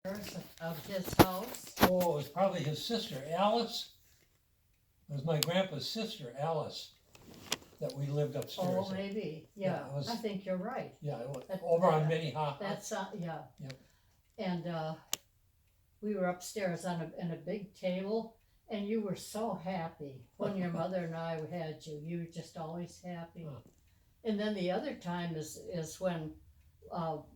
Of his house. Oh, it was probably his sister, Alice. It was my grandpa's sister, Alice, that we lived upstairs. Oh, maybe, Yeah, yeah, it was- I think you're right. Yeah, it was That- over on that- Minnehaha. That's, yeah. Yep. And, we were upstairs in a big table, and you were so happy when your mother and I had you. You were just always happy. Huh. And then the other time is when,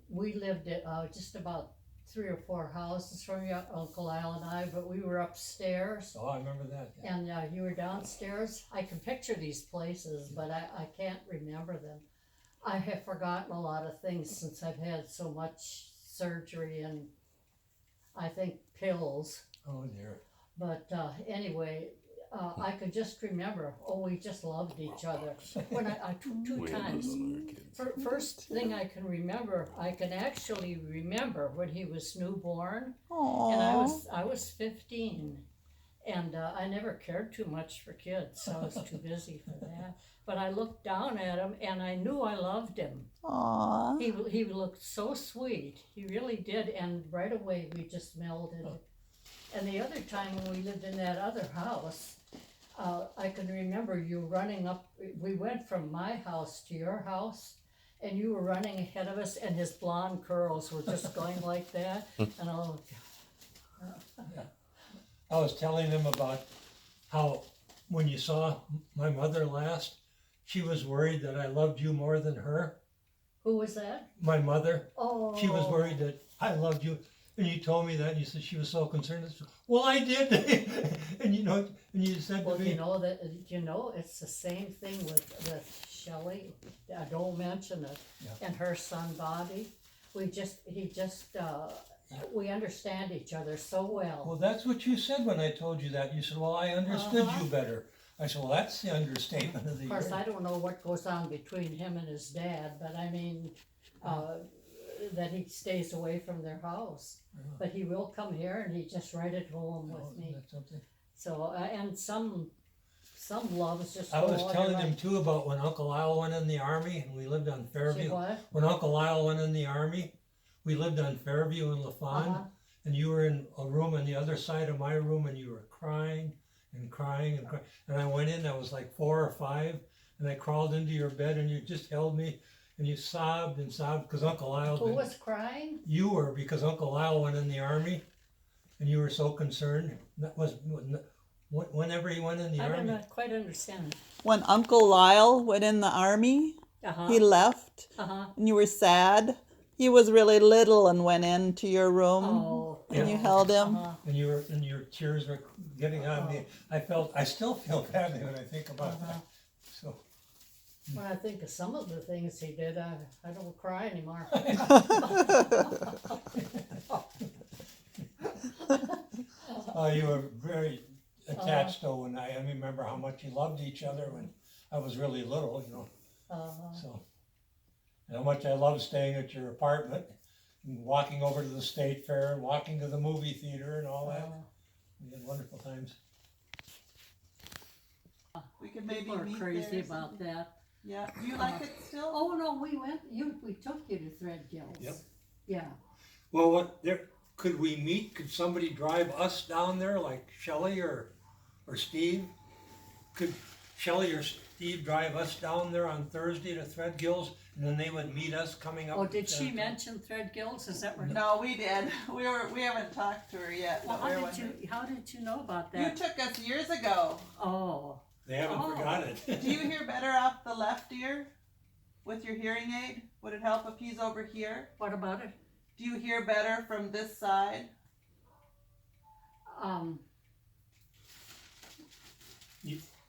we lived at, just about 3 or 4 houses from your Uncle Al and I, but we were upstairs. Oh, I remember that. Yeah. And you were downstairs. I can picture these places, but I can't remember them. I have forgotten a lot of things since I've had so much surgery and I think pills. Oh dear. But anyway, I could just remember, we just loved each other. When I two times. First thing I can remember, I can actually remember when he was newborn. Aww. And I was 15, and I never cared too much for kids, so I was too busy for that. But I looked down at him, and I knew I loved him. Aww. He looked so sweet, he really did, and right away we just melded. And the other time when we lived in that other house, I can remember you running up. We went from my house to your house, and you were running ahead of us, and his blonde curls were just going like that. And I was telling them about how when you saw my mother last, she was worried that I loved you more than her. who was that? My mother, Oh, she was worried that I loved you. And you told me that, and you said she was so concerned. I said, well, I did. And you said Well, to me, it's the same thing with Shelley. Don't mention it. Yeah. And her son Bobby. We understand each other so well. well, that's what you said when I told you that. You said, well, I understood you better. I said, well, that's the understatement of the Of course, year. I don't know what goes on between him and his dad, but I mean, that he stays away from their house. Yeah. But he will come here and he just right at home Oh, with isn't me. that something? So, and some loves just I go was all telling their them life. too about when Uncle Lyle went in the army and we lived on Say Fairview. what? When Uncle Lyle went in the army, we lived on Fairview in LaFawn, Uh-huh. and you were in a room on the other side of my room, and you were crying and crying and crying. And I went in, I was like 4 or 5, and I crawled into your bed, and you just held me, and you sobbed and sobbed because Uncle Lyle. Who was crying? You were, because Uncle Lyle went in the army, and you were so concerned. That was whenever he went in the I army. don't know, quite understand. When Uncle Lyle went in the army, Uh-huh. he left, Uh-huh. and you were sad. He was really little and went into your room, Oh. and you held him. Uh-huh. And your tears were getting on me. I still feel badly when I think about that. So. When I think of some of the things he did, I don't cry anymore. You were very attached though, and I remember how much you loved each other when I was really little, So, and how much I loved staying at your apartment, and walking over to the state fair, and walking to the movie theater, and all that. We had wonderful times. We could maybe People are meet crazy there about sometime. that. Yeah. Do you like it still? Oh no, we took you to Threadgills. Yep. Yeah. Well, could we meet? Could somebody drive us down there, like Shelley or Steve? Could Shelley or Steve drive us down there on Thursday to Threadgills, and then they would meet us coming up? Oh, did she mention Threadgills? Is that where? No, we did. We haven't talked to her yet. Well, but we were wondering. how did you know about You that? took us years ago. Oh. They haven't Oh. forgot it. Do you hear better off the left ear with your hearing aid? Would it help if he's over here? What about it? Do you hear better from this side?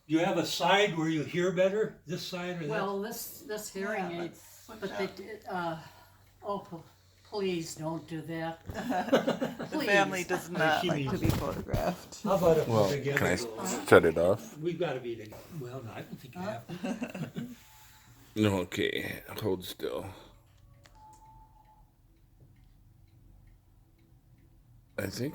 You have a side where you hear better, this side or that? Well, this hearing Yeah, aid, let's switch but up. they did, please don't do that. The Please. family does not she like means- to be photographed. How about if Well, we're together? can I shut it off? We've got to be together. Well, no, I don't think you have to. No, okay. Hold still. I think